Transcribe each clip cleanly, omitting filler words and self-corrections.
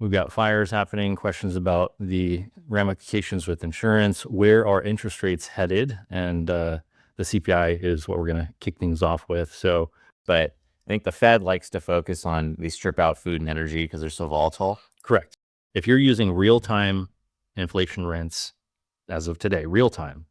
We've got fires happening, questions about the ramifications with insurance, where are interest rates headed, and the CPI is what we're going to kick things off with. So, But I think the Fed likes to focus on they strip out food and energy because they're so volatile. correct. If you're using real-time inflation rents as of today, real-time,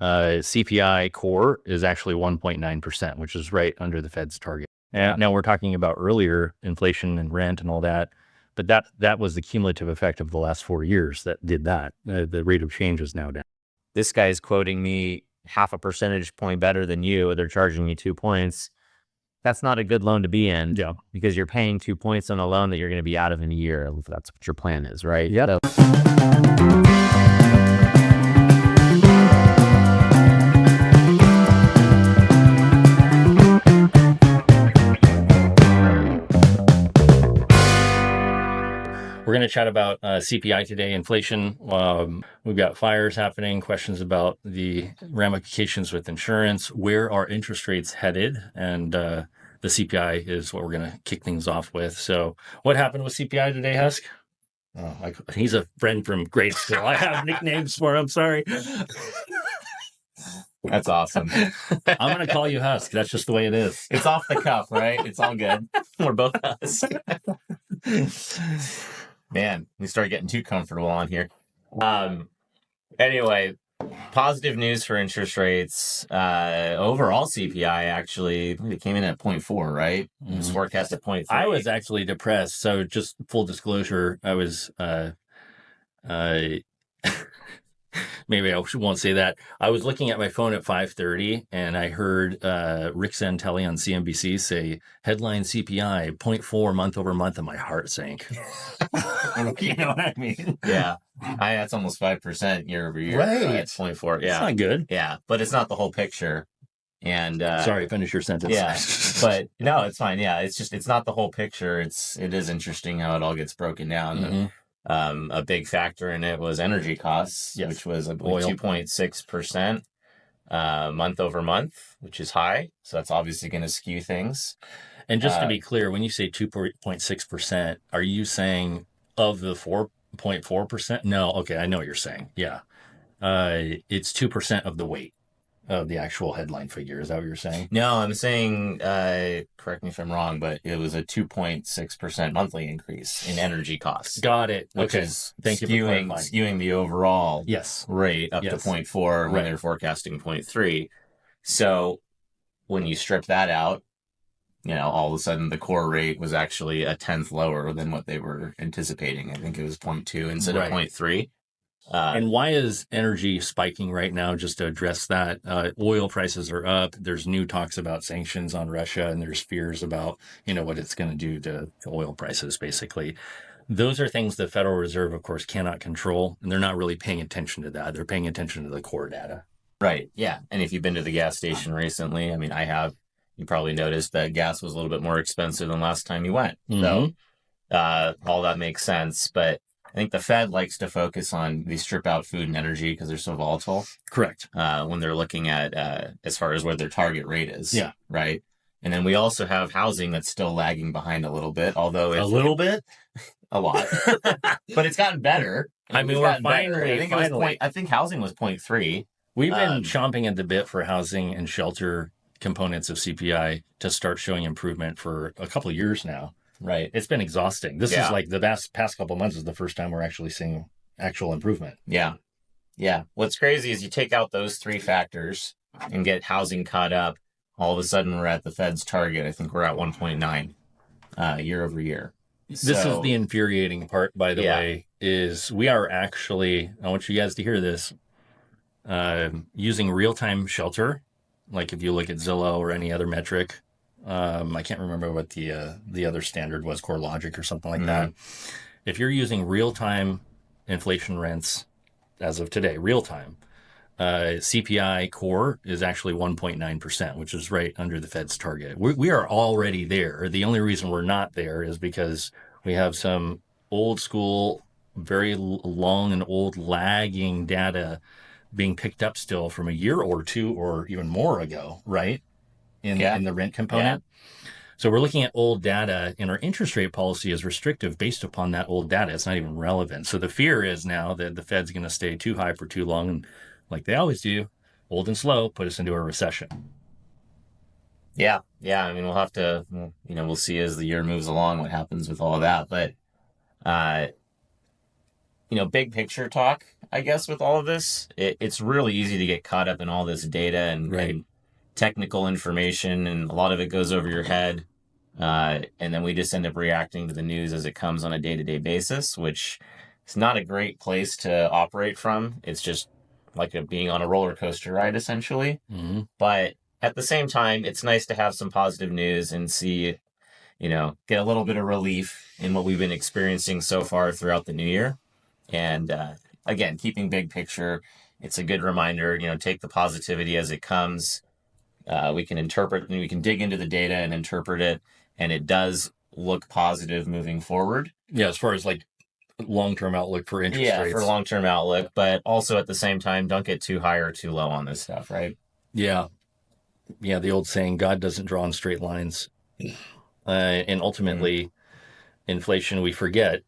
CPI core is actually 1.9%, which is right under the Fed's target. And now we're talking about earlier inflation and rent and all that, but that was the cumulative effect of the last 4 years that did that. The rate of change is now down. This guy's quoting me half a percentage point better than you. They're charging me 2 points. That's not a good loan to be in. Yeah. Because you're paying 2 points on a loan that you're going to be out of in a year. If that's what your plan is, right? Yeah. We're going to chat about CPI today, inflation. We've got fires happening, questions about the ramifications with insurance, where are interest rates headed, and the CPI is what we're going to kick things off with. So what happened with CPI today, Husk? Oh, he's a friend from grade school. I have nicknames for him. Sorry. That's awesome. I'm going to call you Husk. That's just the way it is. It's off the cuff, right? It's all good. We're both us. Man, we start getting too comfortable on here. Anyway, positive news for interest rates. Overall CPI actually, it came in at 0.4, right? It was forecast at 0.3. I was actually depressed. So just full disclosure, I was, maybe I won't say that. I was looking at my phone at 5:30 and I heard Rick Santelli on CNBC say headline CPI 0.4 month over month, and my heart sank. You know what I mean? Yeah. That's almost 5% year over year. Right. It's 0.4. Yeah. It's not good. Yeah. But it's not the whole picture. And sorry, finish your sentence. Yeah. But no, it's fine. Yeah. It's not the whole picture. It is interesting how it all gets broken down. Mm-hmm. A big factor in it was energy costs, Yes. which was, I believe, 2.6% month over month, which is high. So that's obviously going to skew things. And just to be clear, when you say 2.6%, are you saying of the 4.4%? No. Okay. I know what you're saying. Yeah. It's 2% of the weight of the actual headline figure. Is that what you're saying? No, I'm saying, correct me if I'm wrong, but it was a 2.6% monthly increase in energy costs. Got it. Which Okay. is Thank you for clarifying. skewing the overall Yes. rate up to 0.4 when they're forecasting 0.3. So when you strip that out, all of a sudden the core rate was actually a tenth lower than what they were anticipating. I think it was 0.2 instead of 0.3. And why is energy spiking right now? Just to address that, oil prices are up. There's new talks about sanctions on Russia, and there's fears about, what it's going to do to oil prices, basically. Those are things the Federal Reserve, of course, cannot control, and they're not really paying attention to that. They're paying attention to the core data. Right. Yeah. And if you've been to the gas station recently, I mean, I have, you probably noticed that gas was a little bit more expensive than last time you went. Mm-hmm. So all that makes sense. But I think the Fed likes to focus on they strip out food and energy because they're so volatile. Correct. When they're looking at as far as where their target rate is. Yeah. Right. And then we also have housing that's still lagging behind a little bit, although it's a little bit, a lot, but it's gotten better. I mean, we're finally. I think housing was 0.3. We've been chomping at the bit for housing and shelter components of CPI to start showing improvement for a couple of years now. Right. It's been exhausting. This is like the past couple of months is the first time we're actually seeing actual improvement. Yeah. Yeah. What's crazy is you take out those three factors and get housing caught up. All of a sudden we're at the Fed's target. I think we're at 1.9 year over year. This is the infuriating part, by the way, is we are actually, I want you guys to hear this, using real-time shelter. Like if you look at Zillow or any other metric, I can't remember what the other standard was, CoreLogic or something like that. If you're using real-time inflation rents as of today, real-time, CPI core is actually 1.9%, which is right under the Fed's target. We are already there. The only reason we're not there is because we have some old school, very long and old lagging data being picked up still from a year or two or even more ago, right? In the rent component. So we're looking at old data, and our interest rate policy is restrictive based upon that old data. It's not even relevant. So the fear is now that the Fed's going to stay too high for too long, and like they always do, old and slow, put us into a recession. Yeah. I mean, we'll have to, we'll see as the year moves along what happens with all of that. But, big picture talk, I guess, with all of this, it's really easy to get caught up in all this data and technical information, and a lot of it goes over your head. And then we just end up reacting to the news as it comes on a day-to-day basis, which is not a great place to operate from. It's just like being on a roller coaster ride, essentially. Mm-hmm. But at the same time, it's nice to have some positive news and see, get a little bit of relief in what we've been experiencing so far throughout the new year. And again, keeping big picture, it's a good reminder, take the positivity as it comes. We can interpret and we can dig into the data and interpret it. And it does look positive moving forward. Yeah, as far as like long-term outlook for interest rates. Yeah, for long-term outlook. But also at the same time, don't get too high or too low on this stuff, right? Yeah. Yeah, the old saying, God doesn't draw in straight lines. And ultimately, inflation, we forget,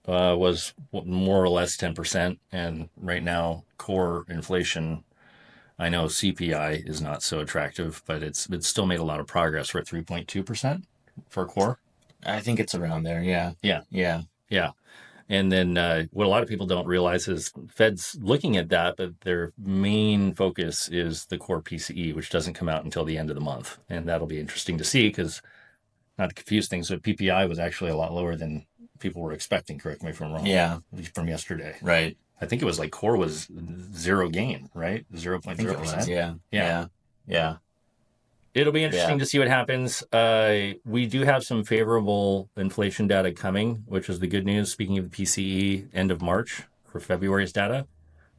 was more or less 10%. And right now, core inflation, I know CPI is not so attractive, but it's still made a lot of progress. We're at 3.2% for core. I think it's around there, yeah. Yeah. And then what a lot of people don't realize is Fed's looking at that, but their main focus is the core PCE, which doesn't come out until the end of the month. And that'll be interesting to see because, not to confuse things, but PPI was actually a lot lower than people were expecting. Correct me if I'm wrong. Yeah. From yesterday. Right. I think it was like core was zero gain, right? 0.0%. Yeah. It'll be interesting to see what happens. We do have some favorable inflation data coming, which is the good news. Speaking of the PCE, end of March for February's data.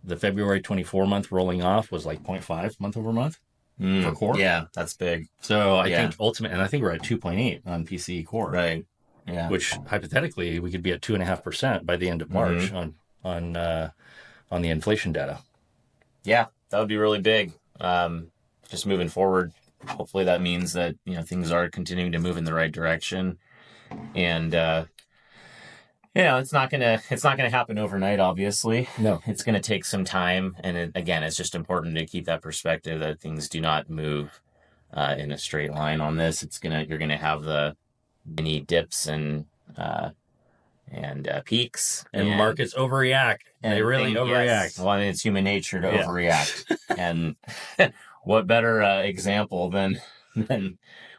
The February 24 month rolling off was like 0.5 month over month for core. Yeah, that's big. So I think and I think we're at 2.8 on PCE core. Right. Yeah. Which hypothetically we could be at 2.5% by the end of March on the inflation data. Yeah, that would be really big. Just moving forward. Hopefully that means that, things are continuing to move in the right direction. And, it's not going to happen overnight, obviously. No. It's going to take some time. And again, it's just important to keep that perspective that things do not move in a straight line on this. You're going to have the mini dips and peaks. And markets overreact. They really overreact. Yes. Well, it's human nature to overreact. And what better example than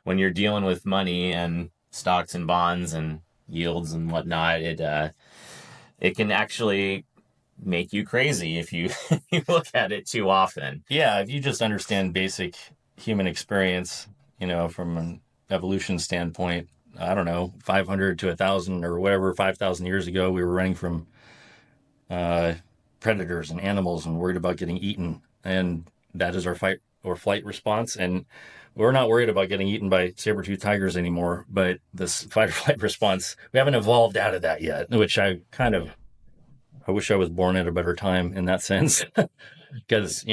when you're dealing with money and stocks and bonds and yields and whatnot? It can actually make you crazy if you look at it too often. Yeah, if you just understand basic human experience, from an evolution standpoint, I don't know, 500 to 1,000 or whatever, 5,000 years ago, we were running from predators and animals and worried about getting eaten. And that is our fight or flight response. And we're not worried about getting eaten by saber-toothed tigers anymore. But this fight or flight response, we haven't evolved out of that yet, which I wish I was born at a better time in that sense. Because,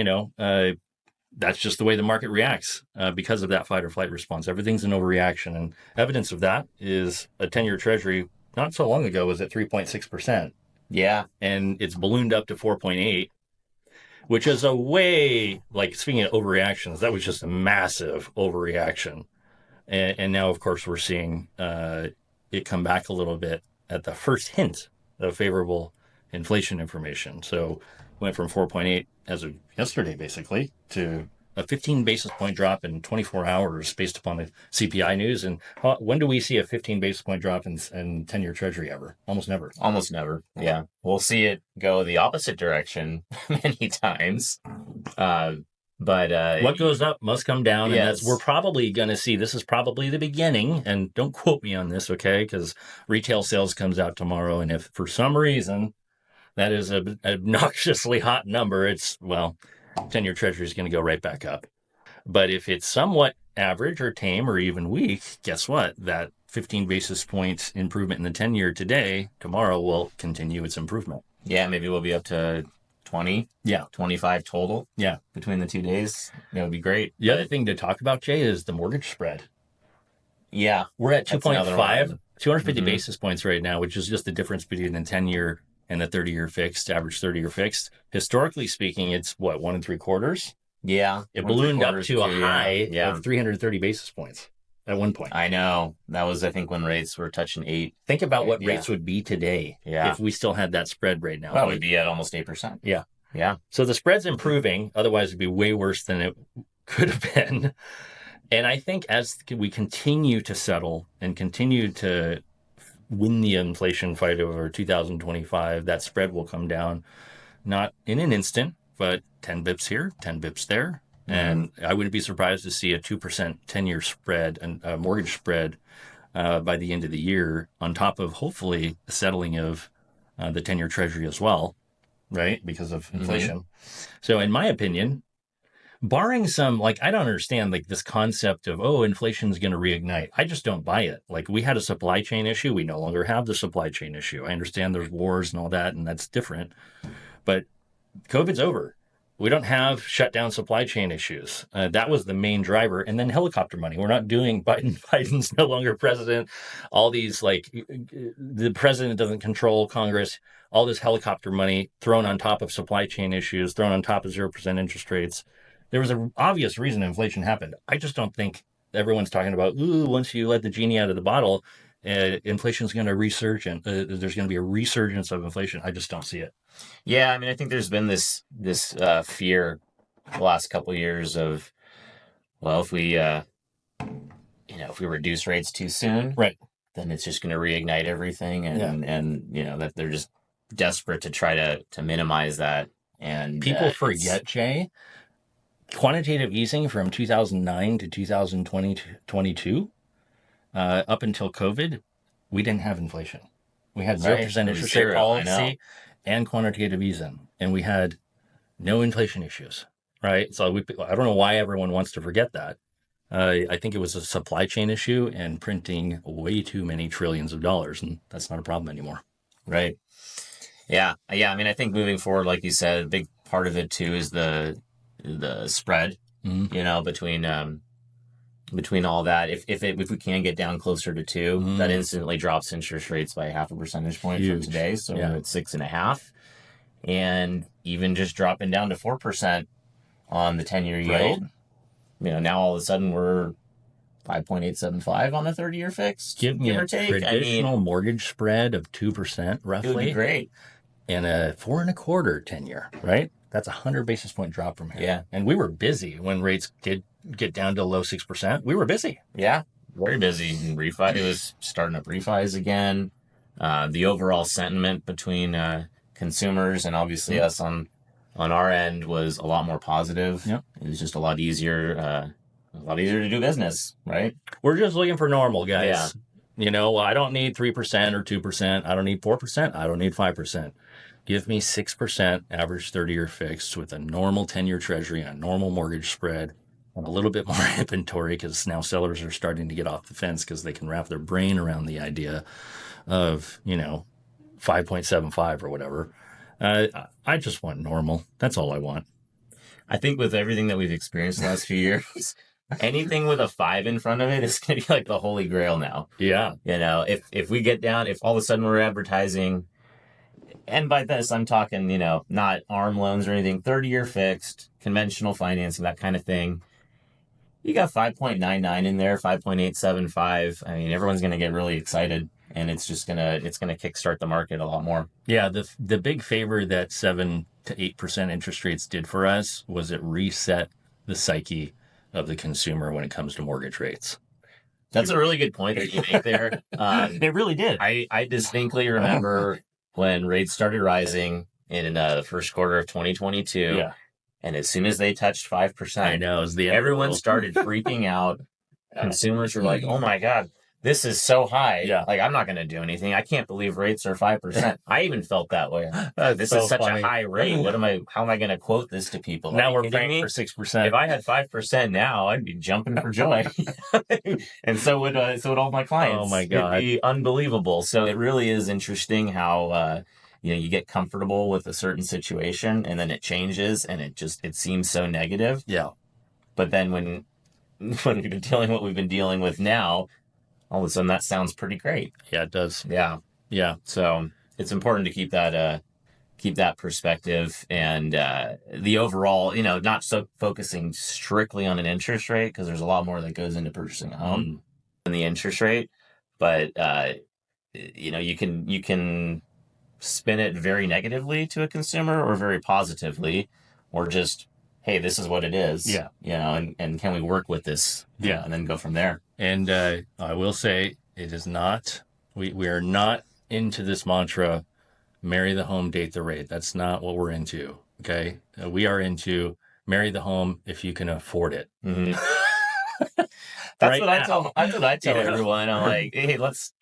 that's just the way the market reacts because of that fight or flight response. Everything's an overreaction. And evidence of that is a 10-year treasury not so long ago was at 3.6%. Yeah. And it's ballooned up to 4.8, which is a way, like speaking of overreactions, that was just a massive overreaction. And now, of course, we're seeing it come back a little bit at the first hint of favorable inflation information. So went from 4.8 as of yesterday, basically, to a 15 basis point drop in 24 hours based upon the CPI news. And when do we see a 15 basis point drop in 10-year treasury ever? Almost never. Almost never. Yeah. We'll see it go the opposite direction many times. But what goes up must come down. Yes. And we're probably going to see, this is probably the beginning, and don't quote me on this, okay? Because retail sales comes out tomorrow. And if for some reason that is an obnoxiously hot number, 10-year treasury is going to go right back up. But if it's somewhat average or tame or even weak, guess what? That 15 basis points improvement in the 10-year today, tomorrow will continue its improvement. Yeah, maybe we'll be up to 20. Yeah. 25 total. Yeah. Between the 2 days. That would be great. The other thing to talk about, Jay, is the mortgage spread. Yeah. We're at That's another 2.5, one. 250 basis points right now, which is just the difference between the 10-year and the 30-year fixed, average 30-year fixed. Historically speaking, it's what, 1.75? Yeah. It ballooned up to a high Yeah. of 330 basis points at one point. I know. That was, I think, when rates were touching 8. Think about what rates would be today if we still had that spread right now. Well, it would be at almost 8%. Yeah. Yeah. So the spread's improving. Otherwise, it'd be way worse than it could have been. And I think as we continue to settle and continue to win the inflation fight over 2025, that spread will come down, not in an instant, but 10 bips here, 10 bips there. And I wouldn't be surprised to see a 2% 10-year spread and a mortgage spread by the end of the year, on top of hopefully a settling of the 10-year treasury as well, right? Because of inflation. So in my opinion, barring some, like, I don't understand, like, this concept of, oh, inflation's going to reignite. I just don't buy it. Like, we had a supply chain issue. We no longer have the supply chain issue. I understand there's wars and all that, and that's different. But COVID's over. We don't have shut down supply chain issues. That was the main driver. And then helicopter money. We're not doing Biden. Biden's no longer president. All these, like, the president doesn't control Congress. All this helicopter money thrown on top of supply chain issues, thrown on top of 0% interest rates. There was an obvious reason inflation happened. I just don't think everyone's talking about, ooh, once you let the genie out of the bottle, inflation's going to resurge and there's going to be a resurgence of inflation. I just don't see it. Yeah, I mean, I think there's been this fear the last couple of years of, well, if we if we reduce rates too soon, right, then it's just going to reignite everything, and that they're just desperate to try to minimize that. And people forget, Jay, quantitative easing from 2009 to 2022, up until COVID, we didn't have inflation. We had 0% interest rate policy and quantitative easing, and we had no inflation issues, right? So I don't know why everyone wants to forget that. I think it was a supply chain issue and printing way too many trillions of dollars, and that's not a problem anymore. Right. Yeah. I mean, I think moving forward, like you said, a big part of it too is the spread, between all that. If we can get down closer to 2, that instantly drops interest rates by 0.5 percentage point from today. So we're at 6.5, and even just dropping down to 4% on the 10-year yield. Now all of a sudden we're 5.875 on the 30-year fixed. Give me a traditional mortgage spread of 2% roughly. It would be great. And a 4.25 10-year, right? That's 100 basis point drop from here. Yeah. And we were busy when rates did get down to low 6%. We were busy. Yeah. Very busy. And refi, it was starting up refis again. The overall sentiment between consumers and obviously us on our end was a lot more positive. Yep. It was just a lot easier to do business, right? We're just looking for normal, guys. Yeah. I don't need 3% or 2%. I don't need 4%. I don't need 5%. Give me 6% average 30-year fixed with a normal 10-year treasury, a normal mortgage spread, and a little bit more inventory, because now sellers are starting to get off the fence because they can wrap their brain around the idea of, 5.75 or whatever. I just want normal. That's all I want. I think with everything that we've experienced the last few years, anything with a 5 in front of it is going to be like the holy grail now. Yeah. If we get down, if all of a sudden we're advertising, and by this I'm talking, not ARM loans or anything, 30-year fixed, conventional financing, that kind of thing. You got 5.99 in there, 5.875. I mean, everyone's going to get really excited, and it's going to kickstart the market a lot more. Yeah, the big favor that 7 to 8% interest rates did for us was it reset the psyche of the consumer when it comes to mortgage rates. That's a really good point that you make there. It really did. I distinctly remember when rates started rising in the first quarter of 2022. Yeah. And as soon as they touched 5%, I know, everyone started freaking out. Consumers were like, oh my God, this is so high. Yeah. Like, I'm not going to do anything. I can't believe rates are 5%. I even felt that way. This is such a high rate. How am I going to quote this to people? Now we're paying for 6%. If I had 5% now, I'd be jumping for joy. And so would all my clients. Oh my God. It'd be unbelievable. So it really is interesting how, you get comfortable with a certain situation and then it changes and it seems so negative. Yeah. But then when we've been dealing what we've been dealing with now, all of a sudden that sounds pretty great. Yeah, it does. Yeah. Yeah. So it's important to keep that perspective and the overall, not so focusing strictly on an interest rate, because there's a lot more that goes into purchasing a home than the interest rate. But you can spin it very negatively to a consumer or very positively, or just, hey, this is what it is. Yeah. And can we work with this? Yeah. And then go from there. And I will say, it is not, we are not into this mantra, marry the home, date the rate. That's not what we're into. Okay. We are into marry the home if you can afford it. Mm-hmm. That's what I tell everyone. I'm like, hey, let's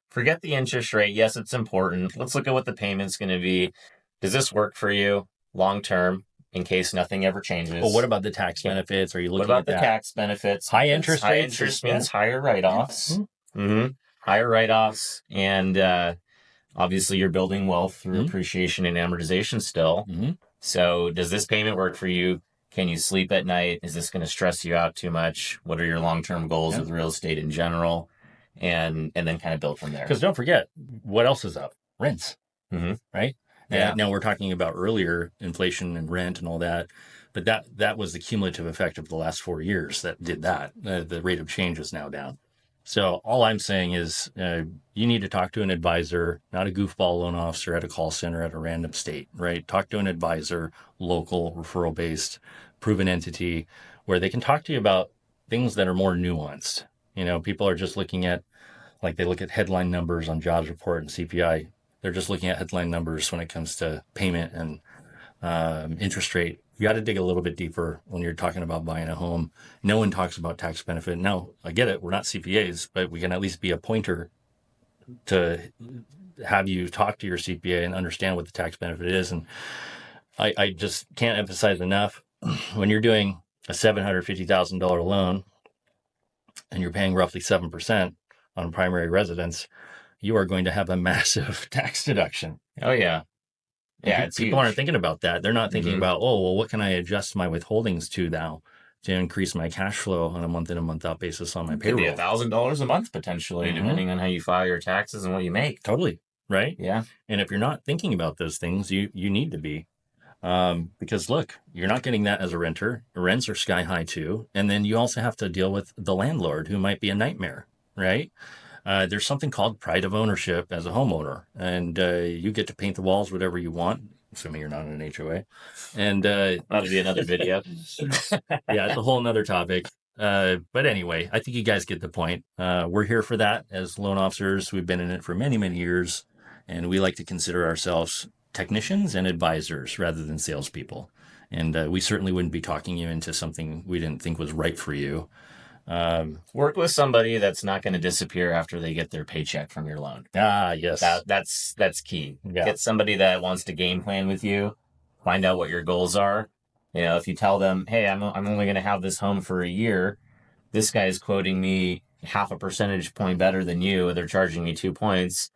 forget the interest rate. Yes, it's important. Let's look at what the payment's going to be. Does this work for you long term in case nothing ever changes? Well, what about the tax benefits? Are you looking at at the tax benefits? High interest High rates interest means higher write-offs. Mm-hmm. Higher write-offs. And obviously you're building wealth through appreciation and amortization still. So does this payment work for you? Can you sleep at night? Is this going to stress you out too much? What are your long-term goals with real estate in general? And then kind of build from there. Because don't forget, what else is up? Rents, right? Yeah. Now we're talking about earlier inflation and rent and all that, but that was the cumulative effect of the last 4 years that did that. The rate of change is now down. So all I'm saying is you need to talk to an advisor, not a goofball loan officer at a call center at a random state, right? Talk to an advisor, local, referral-based, proven entity, where they can talk to you about things that are more nuanced. People are just looking at, like they look at headline numbers on jobs report and CPI. They're just looking at headline numbers when it comes to payment and interest rate. You got to dig a little bit deeper when you're talking about buying a home. No one talks about tax benefit. Now, I get it. We're not CPAs, but we can at least be a pointer to have you talk to your CPA and understand what the tax benefit is. And I just can't emphasize enough, when you're doing a $750,000 loan and you're paying roughly 7% on a primary residence, you are going to have a massive tax deduction. Oh, yeah. Yeah, people aren't thinking about that. They're not thinking about, what can I adjust my withholdings to now to increase my cash flow on a month in and month out basis on my payroll? Could be $1,000 a month potentially, depending on how you file your taxes and what you make. Totally, right? Yeah. And if you're not thinking about those things, you need to be. Because look, you're not getting that as a renter. Rents are sky high too. And then you also have to deal with the landlord, who might be a nightmare, right? There's something called pride of ownership as a homeowner, and you get to paint the walls whatever you want, assuming you're not in an HOA. And that'll be another video. Yeah, it's a whole nother topic. But anyway, I think you guys get the point. We're here for that as loan officers. We've been in it for many, many years, and we like to consider ourselves technicians and advisors rather than salespeople. And we certainly wouldn't be talking you into something we didn't think was right for you. Work with somebody that's not going to disappear after they get their paycheck from your loan. Yes. That's key. Yeah. Get somebody that wants to game plan with you, find out what your goals are. If you tell them, hey, I'm only going to have this home for a year, this guy is quoting me half a percentage point better than you, and they're charging me 2 points.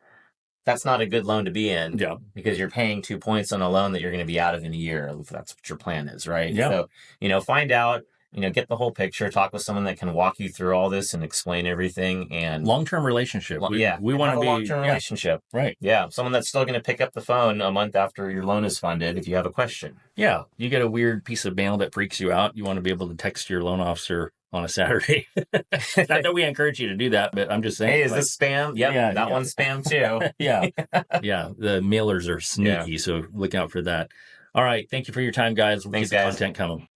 That's not a good loan to be in. Yeah. Because you're paying 2 points on a loan that you're going to be out of in a year, if that's what your plan is, right? Yeah. So, find out, get the whole picture, talk with someone that can walk you through all this and explain everything. And long-term relationship. We want to be a long-term relationship. Right. Yeah. Someone that's still going to pick up the phone a month after your loan is funded if you have a question. Yeah. You get a weird piece of mail that freaks you out. You want to be able to text your loan officer on a Saturday. Not that we encourage you to do that, but I'm just saying. Hey, is this spam? Yep, yeah, that one's spam too. Yeah. Yeah. The mailers are sneaky, so look out for that. All right. Thank you for your time, guys. We'll keep the content coming.